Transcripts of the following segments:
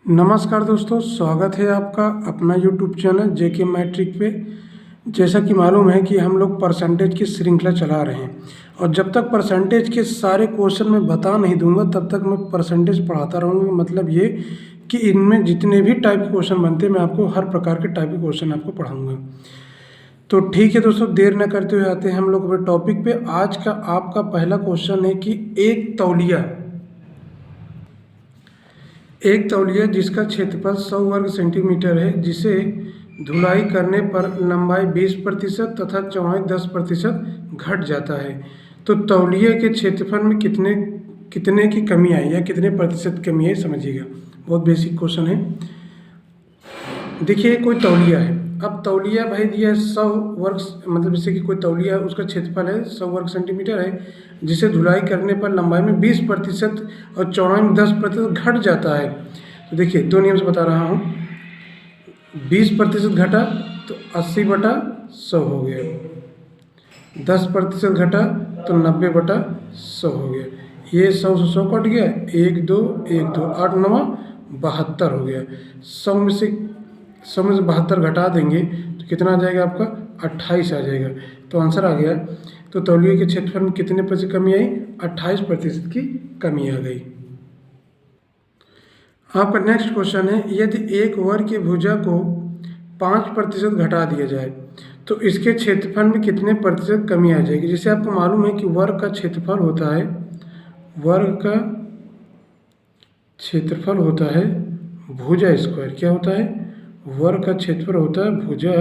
नमस्कार दोस्तों, स्वागत है आपका अपना यूट्यूब चैनल जेके मैट्रिक पे। जैसा कि मालूम है कि हम लोग परसेंटेज की श्रृंखला चला रहे हैं और जब तक परसेंटेज के सारे क्वेश्चन मैं बता नहीं दूंगा तब तक मैं परसेंटेज पढ़ाता रहूँगा। मतलब ये कि इनमें जितने भी टाइप के क्वेश्चन बनते हैं मैं आपको हर प्रकार के टाइप के क्वेश्चन आपको पढ़ाऊँगा। तो ठीक है दोस्तों, देर न करते हुए आते हैं हम लोग अपने टॉपिक पे। आज का आपका पहला क्वेश्चन है कि एक तौलिया जिसका क्षेत्रफल 100 वर्ग सेंटीमीटर है, जिसे धुलाई करने पर लंबाई 20% तथा चौड़ाई 10% घट जाता है, तो तौलिया के क्षेत्रफल में कितने कितने की कमी आई या कितने प्रतिशत कमी आई, समझिएगा। बहुत बेसिक क्वेश्चन है। देखिए, कोई तौलिया है। अब तौलिया भाई दिया है 100 वर्ग, मतलब जैसे कि कोई तौलिया है, उसका क्षेत्रफल है 100 वर्ग सेंटीमीटर है, जिसे धुलाई करने पर लंबाई में 20% और चौड़ाई में 10% घट जाता है। तो देखिए, दो नियम से बता रहा हूँ। 20% घटा तो 80/100 हो गया, 10% घटा तो 90/100 हो गया। ये 100 से 100 कट गया, 1 2 1 2 8 9 72 हो गया। 100 में से 72 घटा देंगे तो कितना आ जाएगा आपका? 28 आ जाएगा। तो आंसर आ गया। तो तौलिए के क्षेत्रफल में कितने प्रतिशत कमी आई? 28% की कमी आ गई। आपका नेक्स्ट क्वेश्चन है, यदि एक वर्ग की भुजा को 5% घटा दिया जाए तो इसके क्षेत्रफल में कितने प्रतिशत कमी आ जाएगी? जैसे आपको मालूम है कि वर्ग का क्षेत्रफल होता है, वर्ग का क्षेत्रफल होता है भुजा स्क्वायर। क्या होता है? वर्ग का क्षेत्रफल होता है भुजा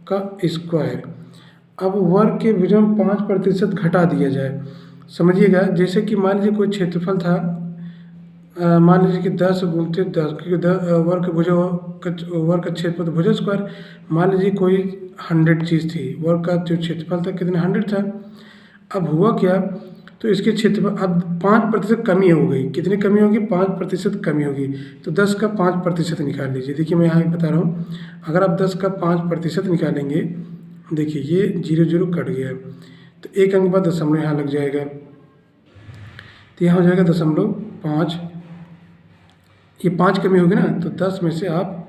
का स्क्वायर। अब वर्ग के भुजा में 5% घटा दिया जाए, समझिएगा। जैसे कि मान लीजिए कोई क्षेत्रफल था, मान लीजिए कि 10 गुणते 10, क्योंकि वर्ग का क्षेत्रफल भुजा स्क्वायर। मान लीजिए कोई 100 चीज़ थी, वर्ग का जो क्षेत्रफल था कितना 100 था। अब हुआ क्या, तो इसके क्षेत्रफल अब 5% कमी हो गई। कितनी कमी होगी? 5% कमी होगी। तो 10 का 5% निकाल लीजिए। देखिए, मैं यहाँ बता रहा हूँ, अगर आप 10 का 5% निकालेंगे, देखिए ये 0 0 कट गया, तो एक अंक बाद दशमलव यहाँ लग जाएगा, तो यहाँ हो जाएगा 0.5। ये 5 कमी होगी ना, तो 10 में से आप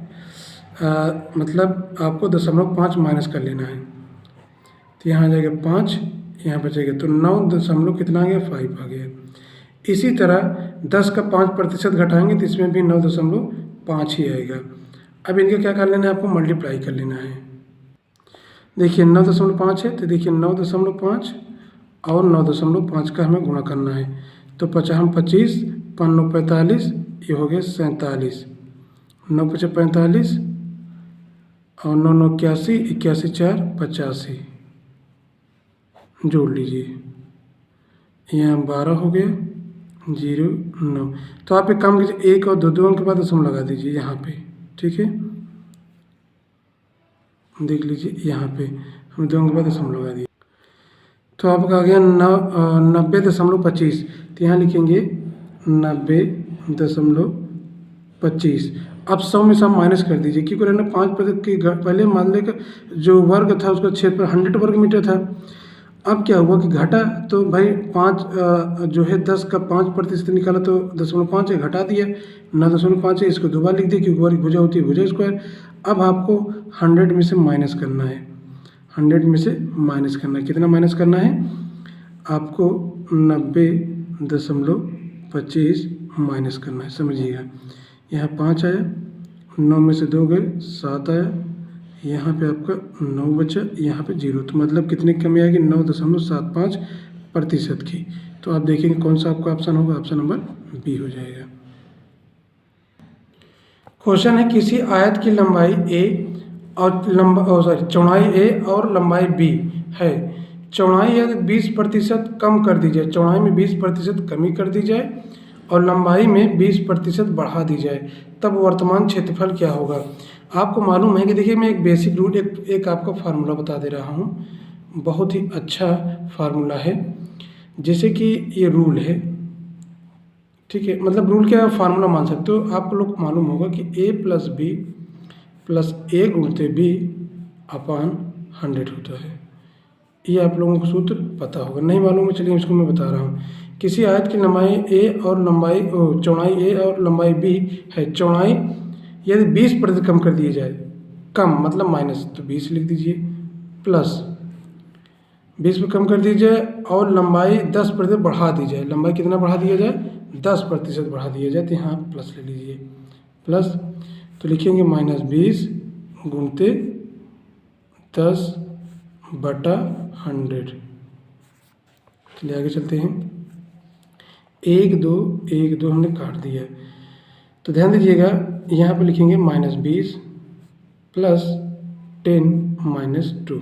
मतलब आपको 0.5 माइनस कर लेना है, तो यहाँ आ जाएगा 5, यहाँ बचेगा तो 9 कितना आ गया? 5 आ गया। इसी तरह 10 का 5% घटाएंगे तो इसमें भी 9.5 ही आएगा। अब इनका क्या कर लेना है? आपको मल्टीप्लाई कर लेना है। देखिए 9.5 है, तो देखिए 9.5 और 9.5 का हमें गुणा करना है। तो 50 25, 5 9 45, ये हो गया 47, 9 5 45 और 9 9 81, 81 4 85, जोड़ लीजिए, यहाँ 12 हो गया, 0 9। तो आप एक काम कीजिए, 1 और 2 अंक के बाद दशमलव लगा दीजिए यहाँ पे, ठीक है। देख लीजिए यहाँ पे हम 2 अंक के बाद दशमलव लगा दिए, तो आपका आ गया 90.25। तो यहाँ लिखेंगे 90.25। अब 100 में से आप माइनस कर दीजिए, क्योंकि रहना 5% की पहले मान लें जो वर्ग था उसका क्षेत्रफल 100 वर्ग मीटर था। अब क्या हुआ कि घटा, तो भाई 5 जो है 10 का 5% निकाला तो 0.5 है, घटा दिया, 9.5 है, इसको दोबारा लिख दिया क्योंकि वर्ग भुजा होती है भुजा स्क्वायर। अब आपको 100 में से माइनस करना है, 100 में से माइनस करना है। कितना माइनस करना है? आपको 90.25 माइनस करना है, समझिएगा। यहाँ 5 आया, 9 में से 2 गए, 7 आया, यहाँ पे आपका 9 बचा, यहाँ पे 0, तो मतलब कितनी कमी आएगी? 9.75% की। तो आप देखेंगे कौन सा आपका ऑप्शन होगा? ऑप्शन नंबर बी हो जाएगा। क्वेश्चन है, किसी आयत की लंबाई a और चौड़ाई a और लंबाई b है। चौड़ाई यदि 20% कम कर दी जाए, चौड़ाई में 20% कमी कर दी जाए और लंबाई में 20% बढ़ा दी जाए, तब वर्तमान क्षेत्रफल क्या होगा? आपको मालूम है कि देखिए, मैं एक बेसिक रूल एक आपको फार्मूला बता दे रहा हूँ। बहुत ही अच्छा फार्मूला है। जैसे कि ये रूल है, ठीक है, मतलब रूल क्या फार्मूला मान सकते हो। आप लोग को मालूम होगा कि a + b + a × b / 100 होता है। ये आप लोगों को सूत्र पता होगा, नहीं मालूम है चलिए इसको मैं बता रहा हूँ किसी आयत की लंबाई ए और चौड़ाई ए और लंबाई बी है, चौड़ाई यदि 20% कम कर दिया जाए, कम मतलब माइनस, तो 20 लिख दीजिए, प्लस 20 पे कम कर दी जाए और लंबाई 10% बढ़ा दी जाए, लंबाई कितना बढ़ा दिया जाए, 10% बढ़ा दिया जाए, तो यहाँ प्लस ले लीजिए, प्लस तो लिखेंगे -20 गुणते 10/100। चलिए आगे चलते हैं। 1 2 1 2 हमने काट दिया, तो ध्यान दीजिएगा यहाँ पे लिखेंगे -20 प्लस 10 -2,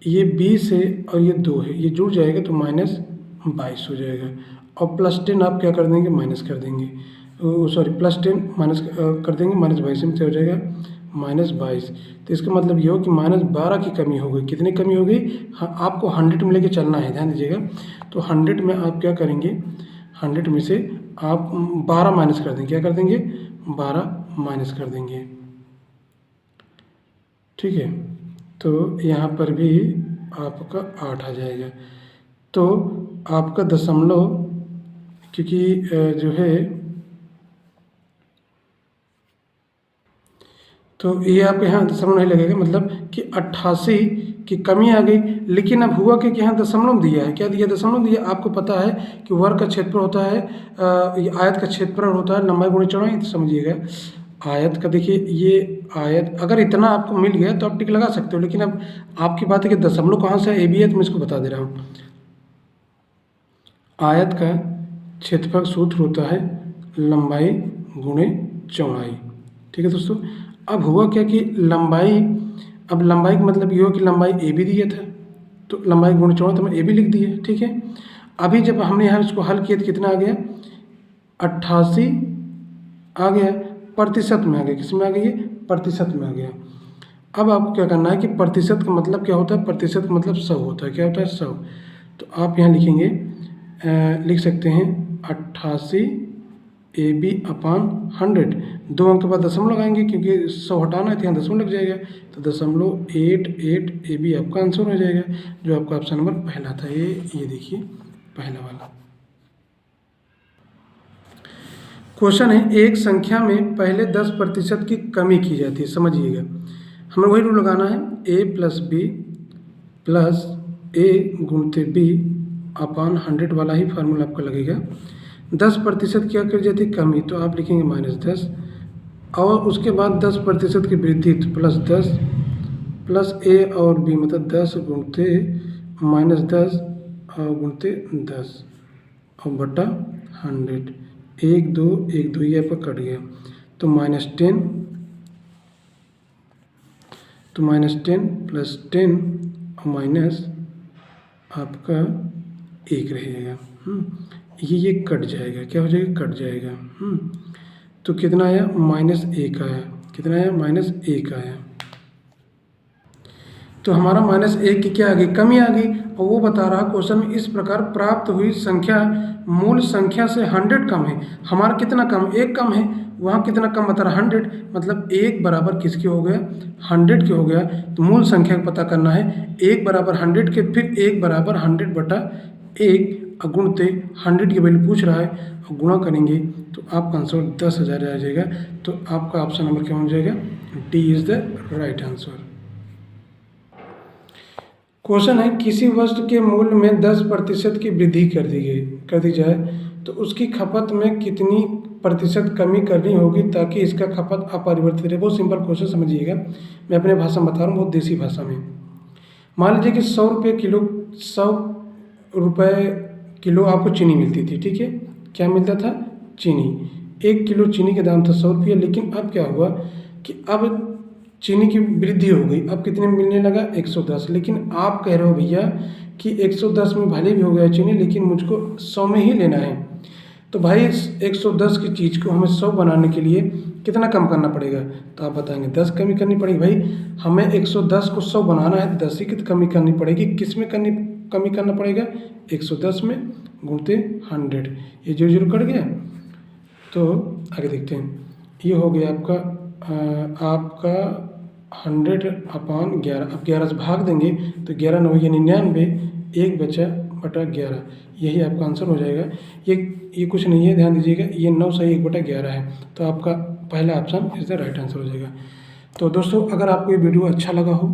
ये 20 है और ये 2 है, ये जुड़ जाएगा तो -22 हो जाएगा, और प्लस 10 आप क्या कर देंगे, माइनस कर देंगे, सॉरी प्लस 10 माइनस कर देंगे, -22 में से हो जाएगा -22। तो इसका मतलब ये हो कि -12 की कमी हो गई। कितनी कमी हो गई, हाँ आपको 100 में लेके चलना है, ध्यान दीजिएगा। तो 100 में आप क्या करेंगे, 100 में से आप 12 माइनस कर देंगे, क्या कर देंगे, 12 माइनस कर देंगे, ठीक है। तो यहाँ पर भी आपका 8 आ जाएगा। तो आपका दशमलव, क्योंकि जो है, तो ये आपके यहाँ दशमलव नहीं लगेगा, मतलब कि 88 की कमी आ गई। लेकिन अब हुआ कि यहाँ दशमलव दिया है, क्या दिया, दशमलव दिया। आपको पता है कि वर्ग का क्षेत्रफल होता है, आयत का क्षेत्रफल होता है लंबाई गुणे चौड़ाई, तो समझिएगा आयत का, देखिए ये आयत अगर इतना आपको मिल गया तो आप टिक लगा सकते हो, लेकिन अब आपकी बात है कि दशमलव कहाँ से है, ए बी है, तो मैं इसको बता दे रहा हूँ। आयत का क्षेत्रफल सूत्र होता है लंबाई गुणे चौड़ाई, ठीक है दोस्तों। अब हुआ क्या कि लंबाई, अब लंबाई का मतलब ये हो कि लंबाई ए बी दिया था, तो लंबाई गुणे चौड़ाई तो मैं ए बी लिख दिया, ठीक है। अभी जब हमने यहाँ इसको हल किया तो कितना आ गया, 88 आ गया, प्रतिशत में आ गया, किस में आ गई है, प्रतिशत में आ गया। अब आपको क्या करना है कि प्रतिशत का मतलब क्या होता है, प्रतिशत का मतलब 100 होता है, क्या होता है, 100। तो आप यहाँ लिखेंगे, लिख सकते हैं 88 AB/100, 2 अंक के बाद दशमलव लगाएंगे, क्योंकि 100 हटाना है तो यहाँ दशमलव लग जाएगा, तो 0.88 AB आपका आंसर हो जाएगा, जो आपका ऑप्शन नंबर पहला था। ये देखिए पहला वाला क्वेश्चन है, एक संख्या में पहले 10% की कमी की जाती है, समझिएगा। हमें वही रूल लगाना है, a + b + a गुणते b/100 वाला ही फार्मूला आपका लगेगा। 10% क्या कर जाती है, कमी, तो आप लिखेंगे -10, और उसके बाद 10% की वृद्धि, तो +10 प्लस a और b, मतलब 10 गुणते -10 और गुणते 10 और बटा 100, 1 2 1 2 ये आपका कट गया, तो -10, तो -10 + 10 और माइनस आपका 1 रहेगा, ये कट जाएगा, क्या हो जाएगा, कट जाएगा, तो कितना आया, -1 आया, कितना आया, -1 आया। तो हमारा -1 की क्या आ गई, कमी आ गई, और वो बता रहा क्वेश्चन में, इस प्रकार प्राप्त हुई संख्या मूल संख्या से 100 कम है। हमारा कितना कम, 1 कम है, वहाँ कितना कम बता रहा, 100, मतलब 1 बराबर किसके हो गया, 100 के हो गया। तो मूल संख्या का पता करना है, 1 बराबर 100 के, फिर 1 बराबर 100/1 गुणते 100 की वैल्यू पूछ रहा है, और गुणा करेंगे तो आपका आंसर 10,000 आ जाएगा। तो आपका ऑप्शन नंबर क्या हो जाएगा, D is the right answer. Question है, किसी वस्तु के मूल्य में 10% की वृद्धि कर दी जाए तो उसकी खपत में कितनी प्रतिशत कमी करनी होगी ताकि इसका खपत अपरिवर्तित रहे। बहुत सिंपल क्वेश्चन, समझिएगा, मैं अपने भाषा में बता रहा हूँ, बहुत देसी भाषा में। मान लीजिए कि 100 रुपये किलो आपको चीनी मिलती थी, ठीक है, क्या मिलता था, चीनी। 1 किलो चीनी का दाम था 100 रुपये, लेकिन अब क्या हुआ कि अब चीनी की वृद्धि हो गई, अब कितने मिलने लगा, 110। लेकिन आप कह रहे हो भैया कि 110 में भले भी हो गया चीनी, लेकिन मुझको 100 में ही लेना है। तो भाई 110 की चीज़ को हमें 100 बनाने के लिए कितना कम करना पड़ेगा, तो आप बताएंगे 10 कमी करनी पड़ेगी। भाई हमें 110 को 100 बनाना है, 10 ही की तो कमी करनी पड़ेगी। किस में कमी करना पड़ेगा, 110 में गुणते 100, ये 0 कट गया। तो आगे देखते हैं, ये हो गया आपका 100/11। अब 11 से भाग देंगे तो 11 9 99, 1 बचा 1/11, यही आपका आंसर हो जाएगा। ये कुछ नहीं है, ध्यान दीजिएगा, ये 9 सही 1/11 है, तो आपका पहला option is the right answer हो जाएगा। तो दोस्तों, अगर आपको ये वीडियो अच्छा लगा हो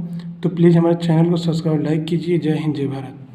तो प्लीज़ हमारे चैनल को सब्सक्राइब लाइक कीजिए। जय हिंद, जय भारत।